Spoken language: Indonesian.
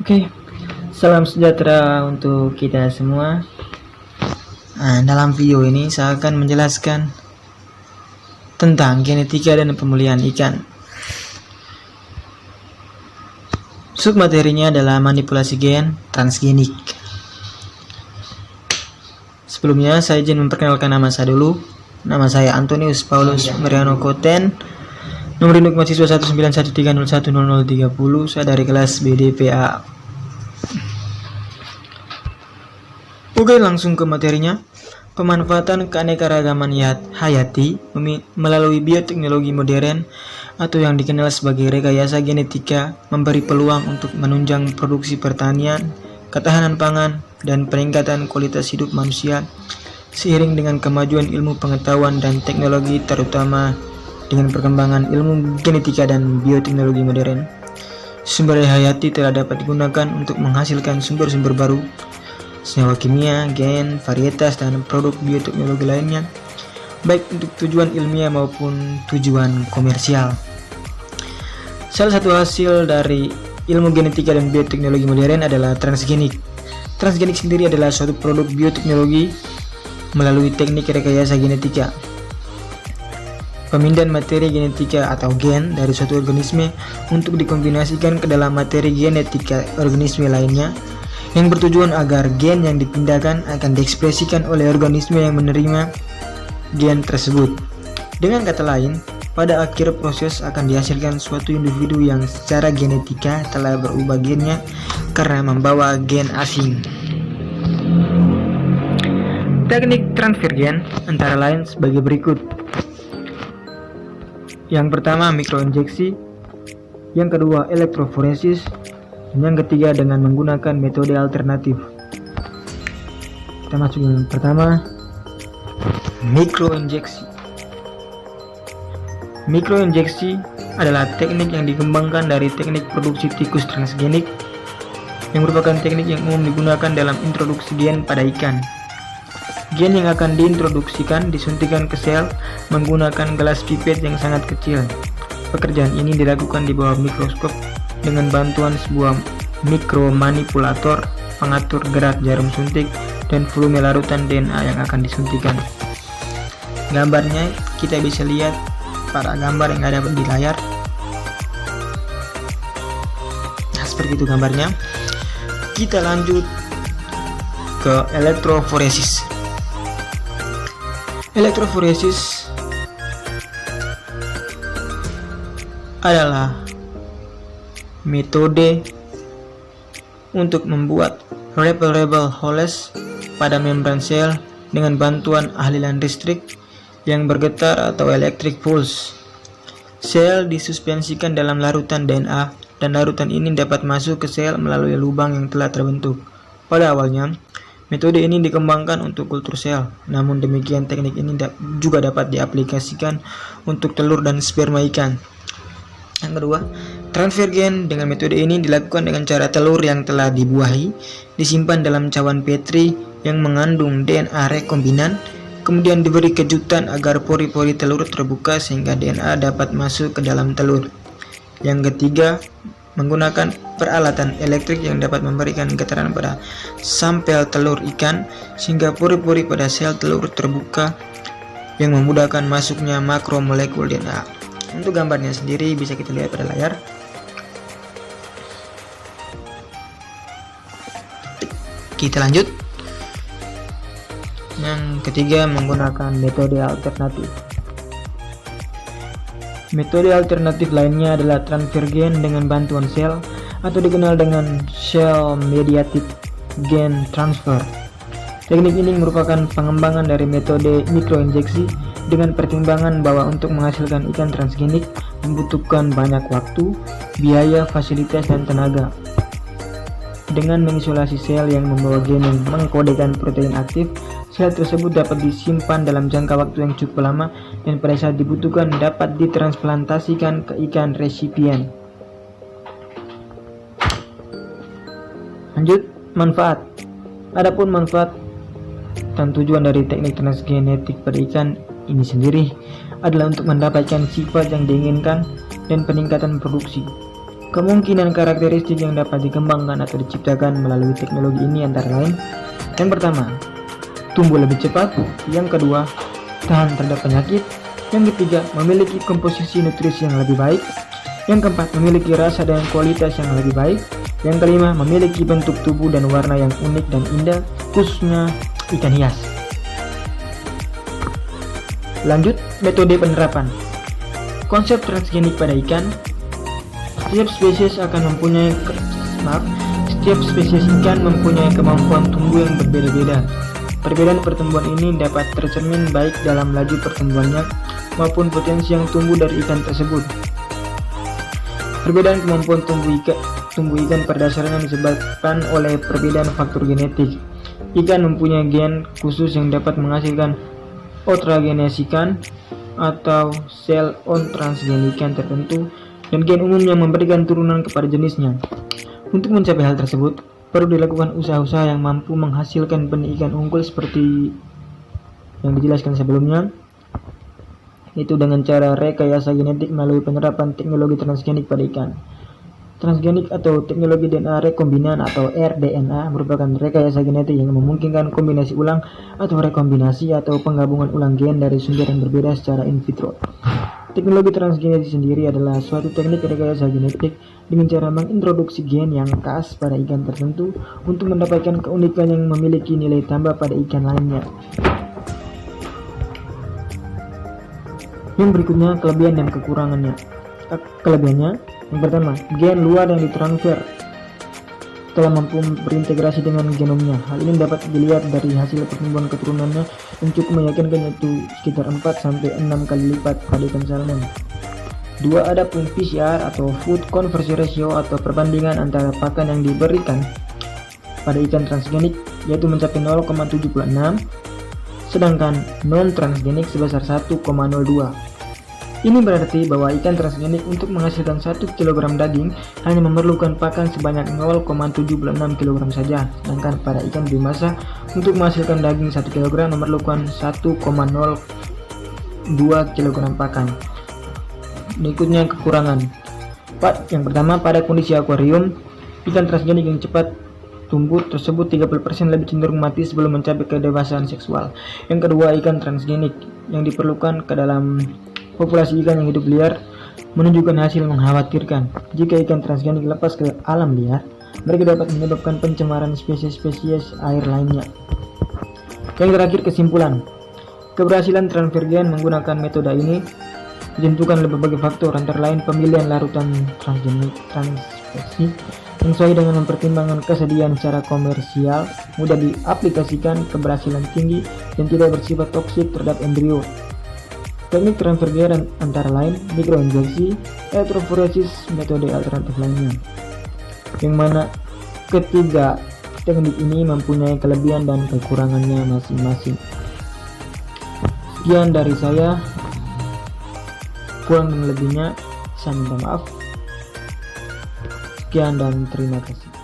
Oke, salam sejahtera untuk kita semua. Dalam video ini saya akan menjelaskan tentang genetika dan pemulihan ikan. Submaterinya adalah manipulasi gen transgenik. Sebelumnya saya izin memperkenalkan nama saya dulu. Nama saya Antonius Paulus Mariano Koten. Nomor induk mahasiswa 191301030. Saya dari kelas BDPA. Oke, langsung ke materinya. Pemanfaatan keanekaragaman hayati melalui bioteknologi modern atau yang dikenal sebagai rekayasa genetika memberi peluang untuk menunjang produksi pertanian, ketahanan pangan, dan peningkatan kualitas hidup manusia seiring dengan kemajuan ilmu pengetahuan dan teknologi, terutama dengan perkembangan ilmu genetika dan bioteknologi modern. Sumber hayati telah dapat digunakan untuk menghasilkan sumber-sumber baru, senyawa kimia, gen, varietas, dan produk bioteknologi lainnya, baik untuk tujuan ilmiah maupun tujuan komersial. Salah satu hasil dari ilmu genetika dan bioteknologi modern adalah transgenik. Transgenik sendiri adalah suatu produk bioteknologi melalui teknik rekayasa genetika. Pemindahan materi genetika atau gen dari suatu organisme untuk dikombinasikan ke dalam materi genetika organisme lainnya, yang bertujuan agar gen yang dipindahkan akan diekspresikan oleh organisme yang menerima gen tersebut. Dengan kata lain, pada akhir proses akan dihasilkan suatu individu yang secara genetika telah berubah gennya karena membawa gen asing. Teknik transfer gen antara lain sebagai berikut. Yang pertama, mikroinjeksi. Yang kedua, elektroforesis. Dan yang ketiga, dengan menggunakan metode alternatif. Kita masuk yang pertama, mikroinjeksi. Mikroinjeksi adalah teknik yang dikembangkan dari teknik produksi tikus transgenik, yang merupakan teknik yang umum digunakan dalam introduksi gen pada ikan. Gen yang akan diintroduksikan disuntikan ke sel menggunakan gelas pipet yang sangat kecil. Pekerjaan ini dilakukan di bawah mikroskop dengan bantuan sebuah mikromanipulator pengatur gerak jarum suntik dan volume larutan DNA yang akan disuntikan. Gambarnya kita bisa lihat pada gambar yang ada di layar. Nah, seperti itu gambarnya. Kita lanjut ke elektroforesis. Elektroforesis adalah metode untuk membuat rebel holes pada membran sel dengan bantuan aliran listrik yang bergetar atau electric pulse. Sel disuspensikan dalam larutan DNA dan larutan ini dapat masuk ke sel melalui lubang yang telah terbentuk. Pada awalnya, metode ini dikembangkan untuk kultur sel, namun demikian teknik ini juga dapat diaplikasikan untuk telur dan sperma ikan. Yang kedua, transfer gen dengan metode ini dilakukan dengan cara telur yang telah dibuahi disimpan dalam cawan Petri yang mengandung DNA rekombinan, kemudian diberi kejutan agar pori-pori telur terbuka sehingga DNA dapat masuk ke dalam telur. Yang ketiga, menggunakan peralatan elektrik yang dapat memberikan getaran pada sampel telur ikan sehingga pori-pori pada sel telur terbuka yang memudahkan masuknya makromolekul DNA. Untuk gambarnya sendiri bisa kita lihat pada layar. Kita lanjut. Yang ketiga, menggunakan metode alternatif. Metode alternatif lainnya adalah transfer gen dengan bantuan sel atau dikenal dengan cell mediated gen transfer. Teknik ini merupakan pengembangan dari metode mikroinjeksi dengan pertimbangan bahwa untuk menghasilkan ikan transgenik membutuhkan banyak waktu, biaya, fasilitas, dan tenaga. Dengan mengisolasi sel yang membawa gen yang mengkodekan protein aktif, sel tersebut dapat disimpan dalam jangka waktu yang cukup lama dan pada saat dibutuhkan dapat ditransplantasikan ke ikan resipien. Lanjut, manfaat. Adapun manfaat dan tujuan dari teknik transgenetik pada ikan ini sendiri adalah untuk mendapatkan sifat yang diinginkan dan peningkatan produksi. Kemungkinan karakteristik yang dapat dikembangkan atau diciptakan melalui teknologi ini antara lain: yang pertama, tumbuh lebih cepat; yang kedua, tahan terhadap penyakit; yang ketiga, memiliki komposisi nutrisi yang lebih baik; yang keempat, memiliki rasa dan kualitas yang lebih baik; yang kelima, memiliki bentuk tubuh dan warna yang unik dan indah, khususnya ikan hias. Lanjut, metode penerapan. Konsep transgenik pada ikan. Setiap spesies ikan mempunyai kemampuan tumbuh yang berbeda-beda. Perbedaan pertumbuhan ini dapat tercermin baik dalam laju pertumbuhannya maupun potensi yang tumbuh dari ikan tersebut. Perbedaan kemampuan tumbuh ikan pada dasarnya disebabkan oleh perbedaan faktor genetik. Ikan mempunyai gen khusus yang dapat menghasilkan outragenesis atau sel on transgen ikan tertentu, dan gen umumnya memberikan turunan kepada jenisnya. Untuk mencapai hal tersebut, perlu dilakukan usaha-usaha yang mampu menghasilkan benih ikan unggul seperti yang dijelaskan sebelumnya, yaitu dengan cara rekayasa genetik melalui penerapan teknologi transgenik pada ikan. Transgenik atau teknologi DNA rekombinan atau rDNA merupakan rekayasa genetik yang memungkinkan kombinasi ulang atau rekombinasi atau penggabungan ulang gen dari sumber yang berbeda secara in vitro. Teknologi transgenetik sendiri adalah suatu teknik rekayasa genetik dengan cara mengintroduksi gen yang khas pada ikan tertentu untuk mendapatkan keunikan yang memiliki nilai tambah pada ikan lainnya. Yang berikutnya, kelebihan dan kekurangannya. Kelebihannya, yang pertama, gen luar yang ditransfer telah mampu berintegrasi dengan genomnya. Hal ini dapat dilihat dari hasil pertumbuhan keturunannya yang cukup meyakinkan, yaitu sekitar 4-6 kali lipat pada ikan salmon. 2. Adapun PCR atau Food Conversion Ratio atau perbandingan antara pakan yang diberikan pada ikan transgenik, yaitu mencapai 0,76, sedangkan non-transgenik sebesar 1,02. Ini berarti bahwa ikan transgenik untuk menghasilkan 1 kg daging hanya memerlukan pakan sebanyak 0,76 kg saja, sedangkan pada ikan biomasa untuk menghasilkan daging 1 kg memerlukan 1,02 kg pakan. Berikutnya, kekurangan. Yang pertama, pada kondisi akuarium, ikan transgenik yang cepat tumbuh tersebut 30% lebih cenderung mati sebelum mencapai kedewasaan seksual. Yang kedua, ikan transgenik yang diperlukan ke dalam populasi ikan yang hidup liar menunjukkan hasil mengkhawatirkan. Jika ikan transgenik lepas ke alam liar, mereka dapat menyebabkan pencemaran spesies-spesies air lainnya. Yang terakhir, kesimpulan. Keberhasilan transfer gen menggunakan metode ini ditentukan oleh berbagai faktor, antara lain pemilihan larutan transgenik transspesi yang sesuai dengan mempertimbangkan kesediaan secara komersial, mudah diaplikasikan, keberhasilan tinggi, dan tidak bersifat toksik terhadap embrio. Teknik transfer gen antara lain mikroinjeksi, elektroforesis, metode alternatif lainnya, yang mana ketiga teknik ini mempunyai kelebihan dan kekurangannya masing-masing. Sekian dari saya, kurang dan lebihnya saya minta maaf. Sekian dan terima kasih.